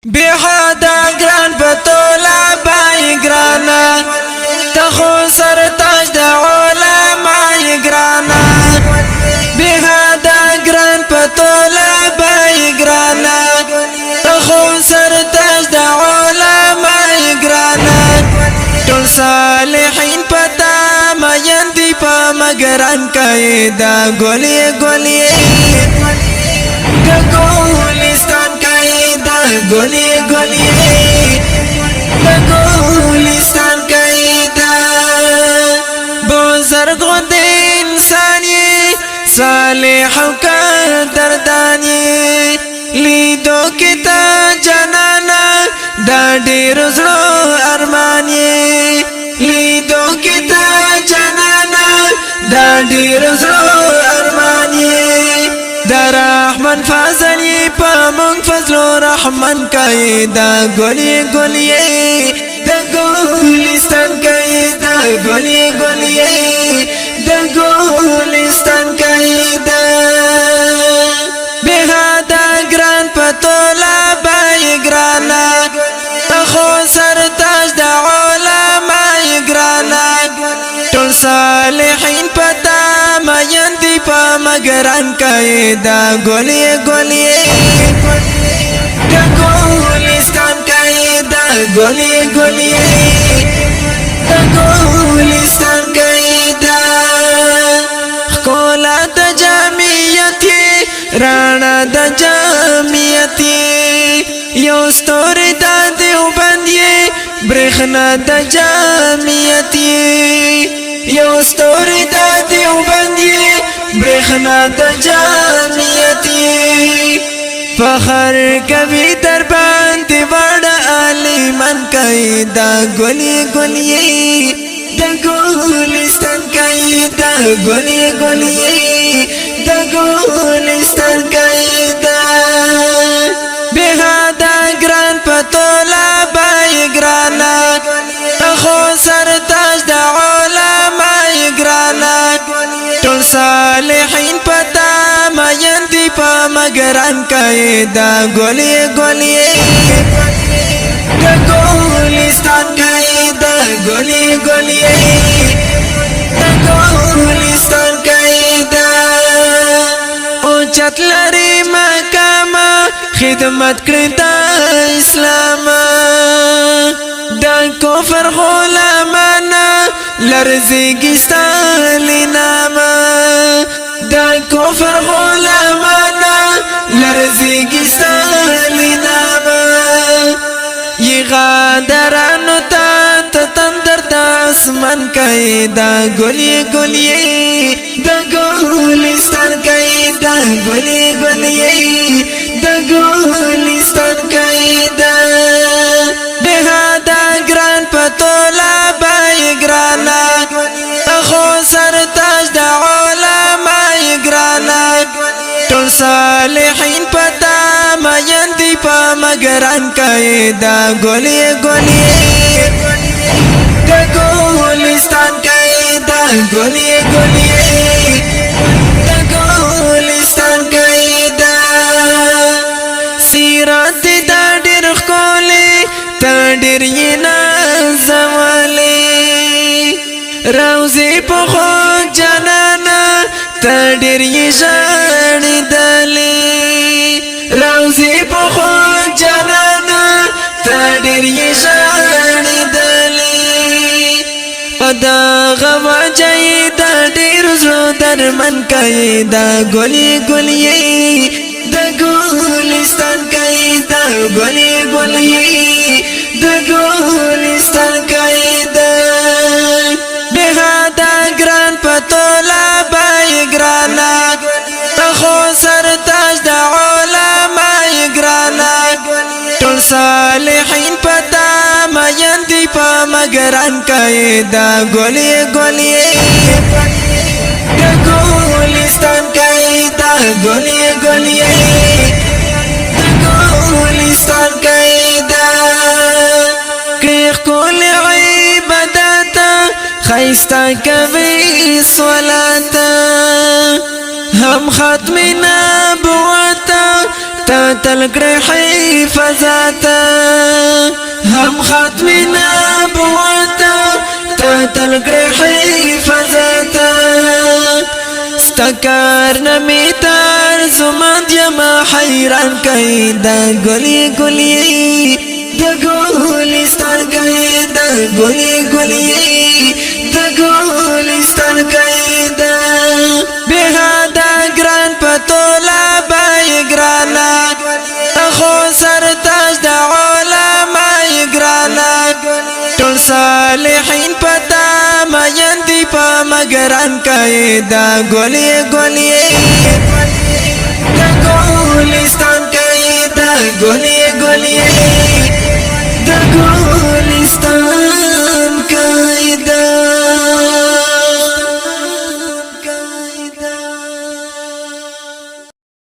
بحدا گران بطولا بائی گرانا تخو سر تاج دا علماء گرانا بحدا گران بطولا بائی گرانا تخو سر تاج دا علماء گرانا ټول صالحین پتا مین دی پا مگران کئی دا گولی گولی گولستان کئی دا گولی گولی گولستان کئی دا بزرگ غد انسانی صالح و دردانی لیدو کتا جنانا دا دیر زرو ارمانی لیدو کتا جنانا دا دیر زرو ارمانی دا رحمن فضلی پا منگ فضل و رحمن کئی دا گولی گولی دا گولستان کئی دا گولی گولی دا گولستان کئی دا بہادا گران پتولا بائی گرانا تخو سر تاج دا علماء گرانا ټول صالحین پتا مین دی پا مگران کئی دا گولی گولی دا گولستان کئی دا گولی گولی دا گولستان کئی دا خکولا دا جامعیتی رانا دا جامعیتی یو ستوری دا دیوبندی برخنا دا جامعیتی یو ستوری دا دیوبندی برخنا دا جامعیتی فخر کبھی در باندی بڑا علی من کئی دا گولی گولی دا گولستان کئی دا گولی گولی دا گولستان کئی دا بہادا گران پتولا بائی گرانا تخو سر تاج دا علماء گرانا ټول صالحین پتا مین دی پا مگران کئی دا گولی گولی دا گولستان کئی دا گولی گولی دا گولستان کئی دا اوچت لری مقام خدمت کرتا اسلام دا کفر غلامانا لرزیگی ستالی ناما دا کفر غلامانا لرزیگی ستالی ناما یہ غادرانو تا تندر تا اسمان کئی دا گولی گولی دا گولستان کئی دا گولی گولی دا گولستان کئی دا بہادا گران پتولا بائی گرانا تخو سر تاج دا علماء گرانا ټول صالحین پتا مین دی پا مگران کئی دا گولی گولی دا گولستان کئی دا گولی گولی دا گولستان کئی دا سیرت دا ډیر ښکلی تا ډیر یې نازولی روزی په خو جانانا تا ډیر یې ژړېدلی روزی په خو جانانا تا ډیر یې ژړېدلی په دغه وجه یې دا ډېر زړه درمن کوي دا ګلې ګلې دا ګلستان کوي دا ګلې ګلې دا ګلستان کوي دا بهادا ګران پتولا بائی ګرانا تخو سر تاج دا علماء ګرانا ټول صالحین پتا مین دی پا مگران کئی دا گولی گولی دا گولستان کئی دا گولی گولی دا گولستان کئی دا کریخ کول عبادتا خیستا کبی صلاتا هم ختم نبوتا تا تلقر حفظاتا هم ختم نبوتا تا تلقر حفظاتا ستکار نمیتار زمان یما حیران کئی دا گلی گلی دا گلستان کئی دا گلی گلی دا گلستان کئی دا بهادا گران پتولا بای گرانا خو سر تاج دا علماء گرانا ټول صالحین پتا مین دی پا مگران کئی دا گلی گلی